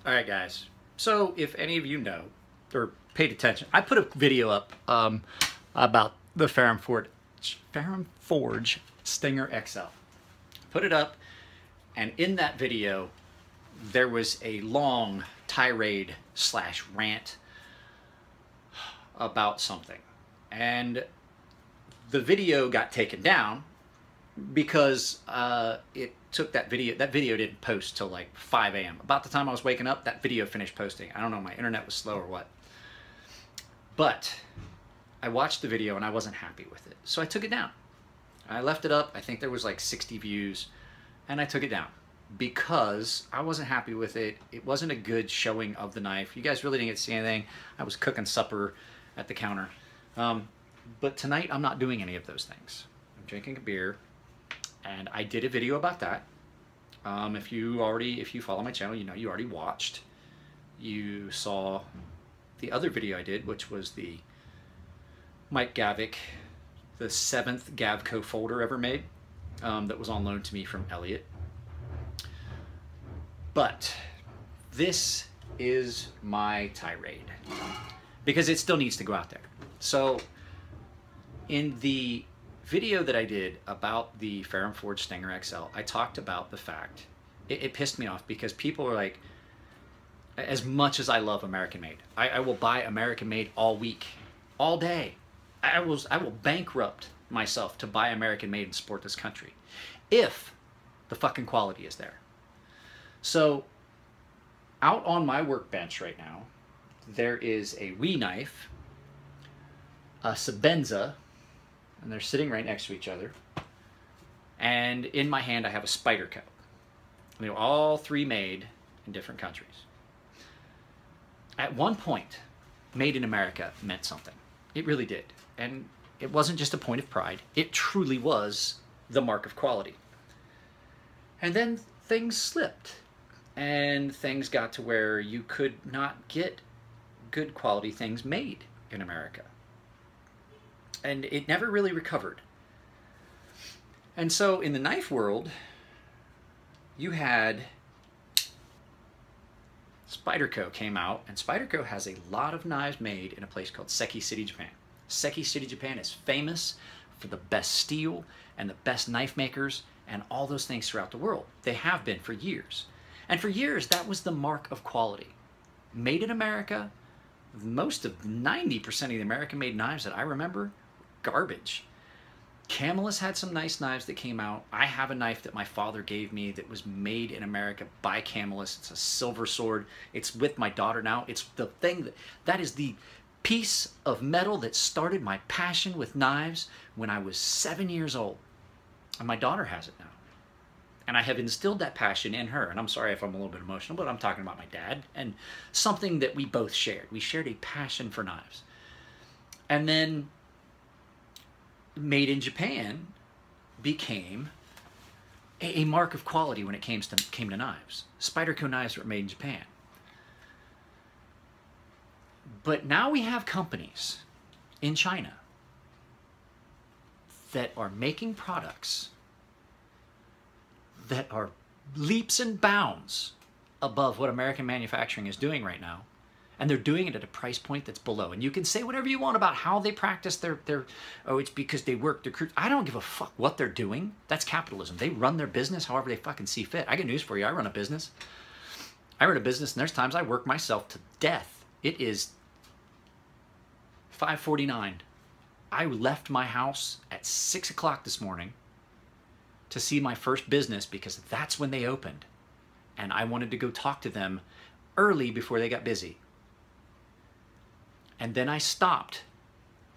All right, guys. So if any of you know or paid attention, I put a video up about the Ferrum Forge Stinger XL. Put it up, and in that video, there was a long tirade slash rant about something. And the video got taken down because it took that video didn't post till like 5 a.m. About the time I was waking up, that video finished posting. I don't know, my internet was slow or what. But I watched the video and I wasn't happy with it. So I took it down. I left it up. I think there was like 60 views, and I took it down because I wasn't happy with it. It wasn't a good showing of the knife. You guys really didn't get to see anything. I was cooking supper at the counter. But tonight I'm not doing any of those things. I'm drinking a beer, and I did a video about that. If you follow my channel, you know you already watched. You saw the other video I did, which was the Mike Gavick, the 7th Gavco folder ever made, that was on loan to me from Elliot. But this is my tirade because it still needs to go out there. So in the video that I did about the Ferrum Forge Stinger XL, I talked about the fact, it pissed me off because people are like, as much as I love American made, I will buy American made all week, all day. I will bankrupt myself to buy American made and support this country if the fucking quality is there. So out on my workbench right now, there is a Wee knife, a Sebenza, and they're sitting right next to each other. And in my hand, I have a Spyderco. They were all three made in different countries. At one point, made in America meant something. It really did. And it wasn't just a point of pride. It truly was the mark of quality. And then things slipped. And things got to where you could not get good quality things made in America. And it never really recovered. And so in the knife world, you had Spyderco came out, and Spyderco has a lot of knives made in a place called Seki City, Japan. Seki City, Japan is famous for the best steel and the best knife makers and all those things throughout the world. They have been for years. And for years, that was the mark of quality. Made in America, most of 90% of the American-made knives that I remember, garbage. Camelus had some nice knives that came out. I have a knife that my father gave me that was made in America by Camelus. It's a silver sword. It's with my daughter now. It's the thing that is the piece of metal that started my passion with knives when I was 7 years old. And my daughter has it now. And I have instilled that passion in her. And I'm sorry if I'm a little bit emotional, but I'm talking about my dad and something that we both shared. We shared a passion for knives. And then made in Japan became a mark of quality when it came to knives. Spyderco knives were made in Japan. But now we have companies in China that are making products that are leaps and bounds above what American manufacturing is doing right now. And they're doing it at a price point that's below. And you can say whatever you want about how they practice oh, it's because they work their crew. I don't give a fuck what they're doing. That's capitalism. They run their business however they fucking see fit. I got news for you. I run a business. I run a business, and there's times I work myself to death. It is 5:49. I left my house at 6 o'clock this morning to see my first business because that's when they opened. And I wanted to go talk to them early before they got busy. And then I stopped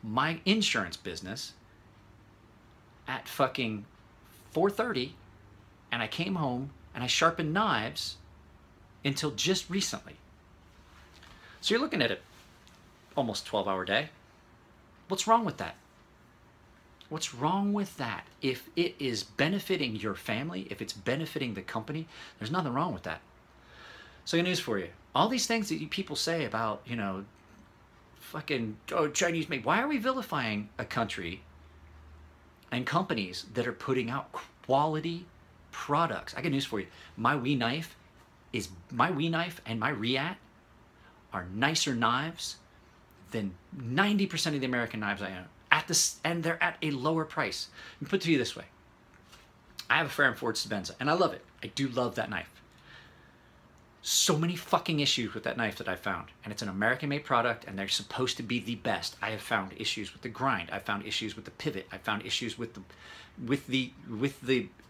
my insurance business at fucking 4:30, and I came home and I sharpened knives until just recently. So you're looking at it almost 12-hour day. What's wrong with that? What's wrong with that? If it is benefiting your family, if it's benefiting the company, there's nothing wrong with that. So I got news for you. All these things that people say about, you know, fucking, oh, Chinese made. Why are we vilifying a country and companies that are putting out quality products? I got news for you. My Wee knife is my WE knife and my Reat are nicer knives than 90% of the American knives I own. And they're at a lower price. And put it to you this way. I have a Farron Ford Sabenza, and I love it. I do love that knife. So many fucking issues with that knife that I found, and it's an American-made product, and they're supposed to be the best. I have found issues with the grind. I found issues with the pivot. I found issues with the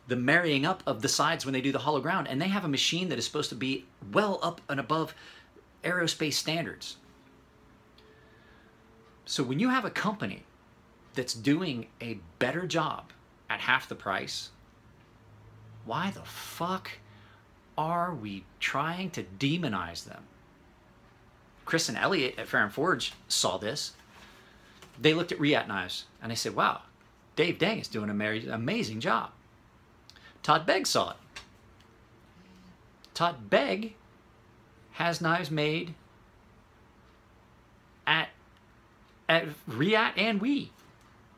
marrying up of the sides when they do the hollow ground, and they have a machine that is supposed to be well up and above aerospace standards. So when you have a company that's doing a better job at half the price, why the fuck are we trying to demonize them? Chris and Elliot at Farron Forge saw this. They looked at Reat knives and they said, wow, Dave Dang is doing an amazing job. Todd Begg saw it. Todd Begg has knives made at Reat and WE.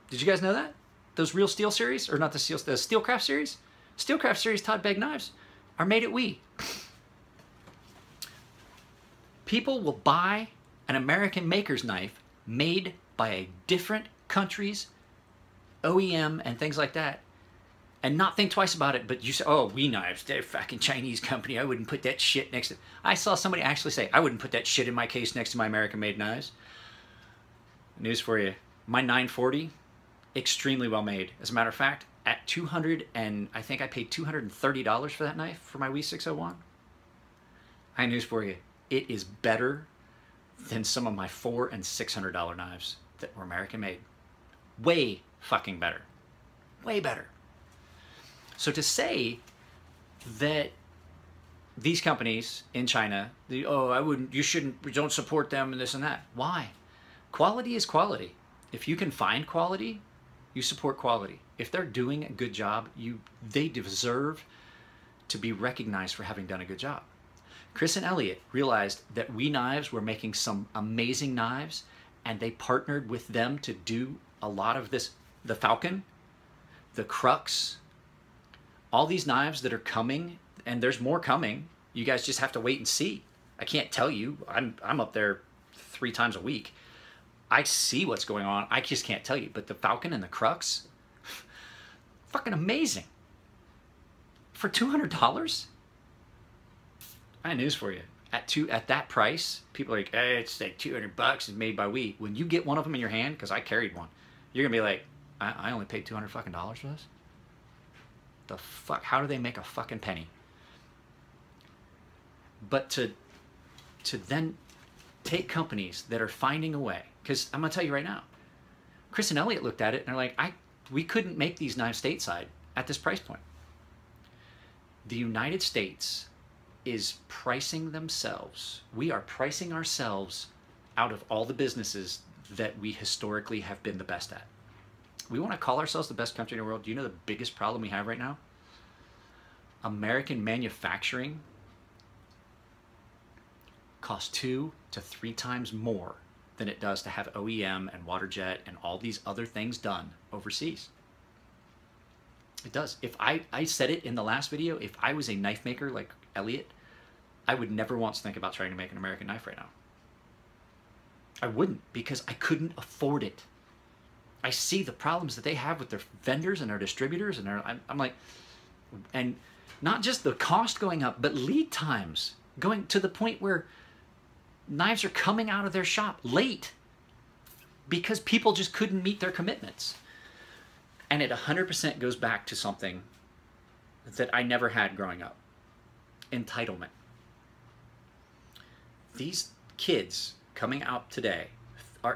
Did you guys know that? Those Real Steel series, or not the Steelcraft series? Steelcraft series Todd Begg knives are made at WE. People will buy an American maker's knife made by a different country's OEM and things like that, and not think twice about it. But you say, oh, WE knives, they're a fucking Chinese company. I wouldn't put that shit next to... I saw somebody actually say, I wouldn't put that shit in my case next to my American-made knives. News for you. My 940, extremely well made. As a matter of fact, at I think I paid $230 for that knife for my WE 601. I have news for you. It is better than some of my $400 and $600 knives that were American made. Way fucking better. Way better. So to say that these companies in China, you don't support them and this and that. Why? Quality is quality. If you can find quality, you support quality. If they're doing a good job, they deserve to be recognized for having done a good job. Chris and Elliot realized that WE knives were making some amazing knives, and they partnered with them to do a lot of this. The Falcon, the Crux, all these knives that are coming, and there's more coming. You guys just have to wait and see. I can't tell you. I'm up there 3 times a week. I see what's going on. I just can't tell you. But the Falcon and the Crux, fucking amazing. For $200? I have news for you. At that price, people are like, hey, it's like $200. It's made by WE. When you get one of them in your hand, because I carried one, you're gonna be like, I only paid $200 fucking dollars for this. The fuck? How do they make a fucking penny? But to then take companies that are finding a way, because I'm gonna tell you right now, Chris and Elliot looked at it and they're like, we couldn't make these knives stateside at this price point. The United States is pricing themselves. We are pricing ourselves out of all the businesses that we historically have been the best at. We want to call ourselves the best country in the world. Do you know the biggest problem we have right now? American manufacturing costs 2 to 3 times more than it does to have OEM and waterjet and all these other things done overseas. It does. If I said it in the last video, if I was a knife maker like Elliot, I would never once think about trying to make an American knife right now. I wouldn't, because I couldn't afford it. I see the problems that they have with their vendors and their distributors, and I'm like, and not just the cost going up, but lead times going to the point where knives are coming out of their shop late because people just couldn't meet their commitments. And it 100% goes back to something that I never had growing up. Entitlement. These kids coming out today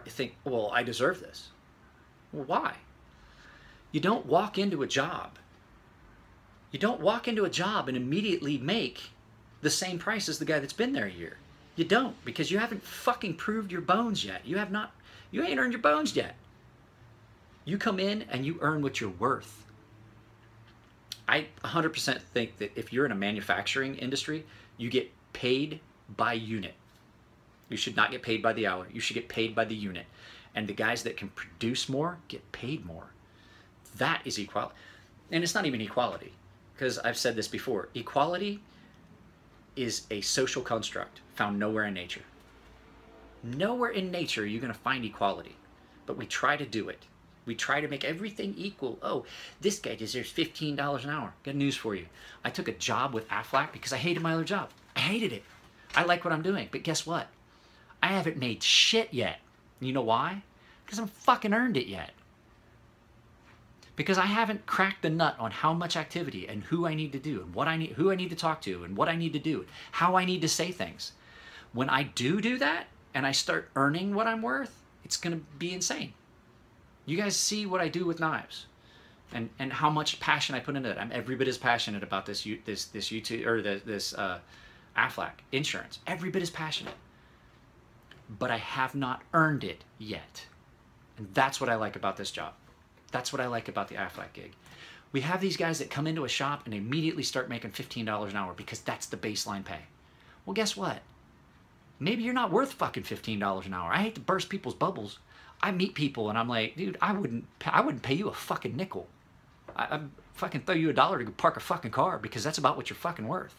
think, well, I deserve this. Well, why? You don't walk into a job. You don't walk into a job and immediately make the same price as the guy that's been there a year. You don't, because you haven't fucking proved your bones yet. You ain't earned your bones yet. You come in and you earn what you're worth. I 100% think that if you're in a manufacturing industry, you get paid by unit. You should not get paid by the hour. You should get paid by the unit. And the guys that can produce more get paid more. That is equality. And it's not even equality, because I've said this before. Equality is a social construct found nowhere in nature. Nowhere in nature are you going to find equality, but we try to do it. We try to make everything equal. Oh, this guy deserves $15 an hour. Got news for you. I took a job with Aflac because I hated my other job. I hated it. I like what I'm doing, but guess what? I haven't made shit yet. You know why? Because I haven't fucking earned it yet. Because I haven't cracked the nut on how much activity and who I need to do and what I need, who I need to talk to and what I need to do, how I need to say things. When I do that and I start earning what I'm worth, it's going to be insane. You guys see what I do with knives and how much passion I put into it. I'm every bit as passionate about this YouTube or this Aflac insurance. Every bit as passionate. But I have not earned it yet. And that's what I like about this job. That's what I like about the Aflac gig. We have these guys that come into a shop and immediately start making $15 an hour because that's the baseline pay. Well, guess what? Maybe you're not worth fucking $15 an hour. I hate to burst people's bubbles. I meet people and I'm like, dude, I wouldn't pay you a fucking nickel. I'd fucking throw you $1 to go park a fucking car because that's about what you're fucking worth.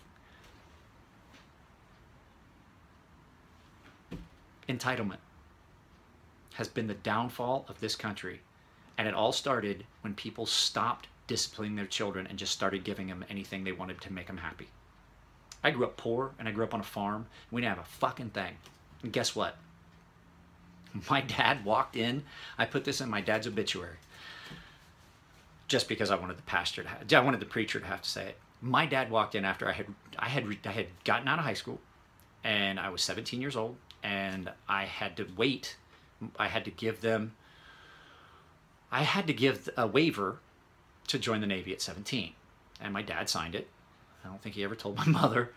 Entitlement has been the downfall of this country. And it all started when people stopped disciplining their children and just started giving them anything they wanted to make them happy. I grew up poor and I grew up on a farm. We didn't have a fucking thing. And guess what? My dad walked in. I put this in my dad's obituary just because I wanted the preacher to have to say it. My dad walked in after I had gotten out of high school and I was 17 years old and I had to wait. I had to give a waiver to join the Navy at 17. And my dad signed it. I don't think he ever told my mother.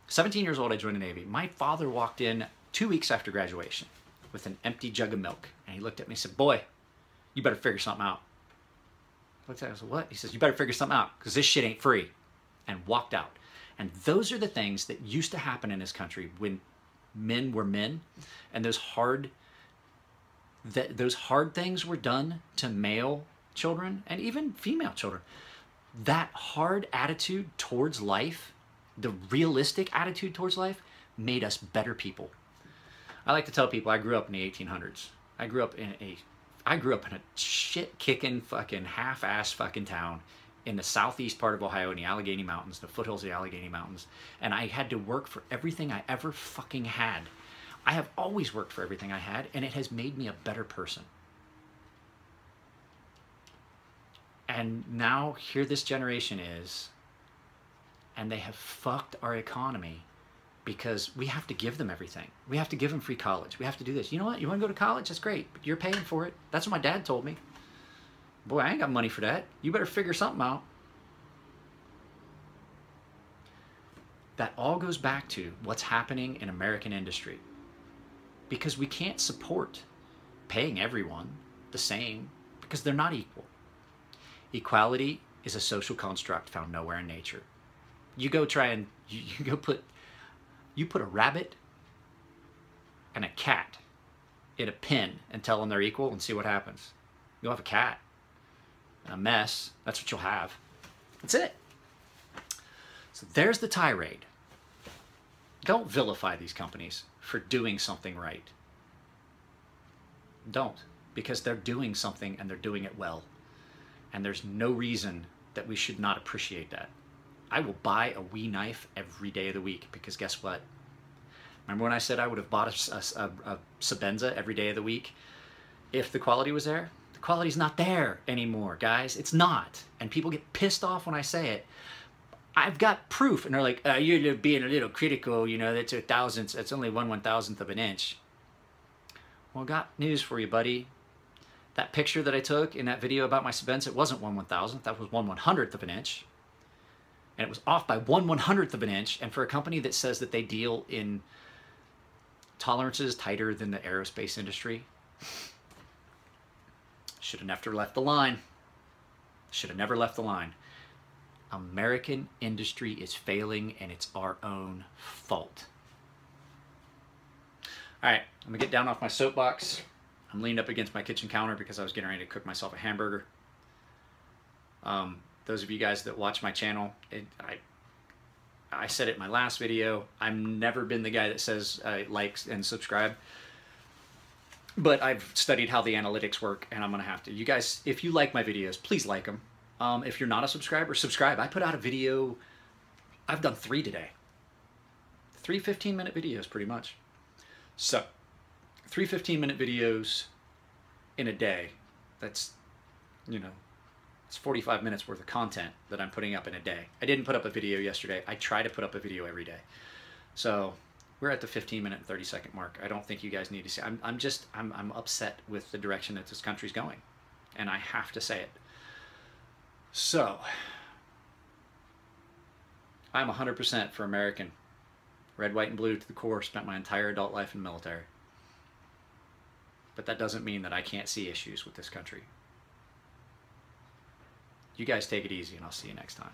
17 years old, I joined the Navy. My father walked in 2 weeks after graduation with an empty jug of milk. And he looked at me and said, boy, you better figure something out. I looked at him and said, what? He says, you better figure something out because this shit ain't free. And walked out. And those are the things that used to happen in this country when men were men. And those hard things were done to male children and even female children. That hard attitude towards life, the realistic attitude towards life, made us better people. I like to tell people I grew up in the 1800s. I grew up in a shit-kicking fucking half-ass fucking town in the southeast part of Ohio in the Allegheny Mountains, the foothills of the Allegheny Mountains, and I had to work for everything I ever fucking had. I have always worked for everything I had, and it has made me a better person. And now here this generation is, and they have fucked our economy because we have to give them everything. We have to give them free college. We have to do this. You know what? You want to go to college? That's great, but you're paying for it. That's what my dad told me. Boy, I ain't got money for that. You better figure something out. That all goes back to what's happening in American industry. Because we can't support paying everyone the same because they're not equal. Equality is a social construct found nowhere in nature. You go try and you put a rabbit and a cat in a pen and tell them they're equal and see what happens. You'll have a cat and a mess. That's what you'll have. That's it. So there's the tirade. Don't vilify these companies for doing something right. Don't, because they're doing something and they're doing it well. And there's no reason that we should not appreciate that. I will buy a Wee knife every day of the week because guess what? Remember when I said I would have bought a Sebenza every day of the week if the quality was there? The quality's not there anymore, guys. It's not. And people get pissed off when I say it. I've got proof. And they're like, you're being a little critical, you know, that's a thousandth, that's only 1/1000th of an inch. Well, got news for you, buddy. That picture that I took in that video about my Sebenza, it wasn't 1/1000th, that was 1/100th of an inch. And it was off by 1/100th of an inch. And for a company that says that they deal in tolerances tighter than the aerospace industry, should have never left the line. Should have never left the line. American industry is failing and it's our own fault. All right, I'm gonna get down off my soapbox. I'm leaned up against my kitchen counter because I was getting ready to cook myself a hamburger. Those of you guys that watch my channel, I said it in my last video. I've never been the guy that says like and subscribe. But I've studied how the analytics work, and I'm going to have to. You guys, if you like my videos, please like them. If you're not a subscriber, subscribe. I put out a video. I've done 3 today. 3 15-minute videos, pretty much. So, 3 15-minute videos in a day. That's, you know, it's 45 minutes worth of content that I'm putting up in a day. I didn't put up a video yesterday. I try to put up a video every day. So, we're at the 15-minute and 30-second mark. I don't think you guys need to see. I'm upset with the direction that this country's going, and I have to say it. So, I'm 100% for American. Red, white, and blue to the core. Spent my entire adult life in the military. But that doesn't mean that I can't see issues with this country. You guys take it easy, and I'll see you next time.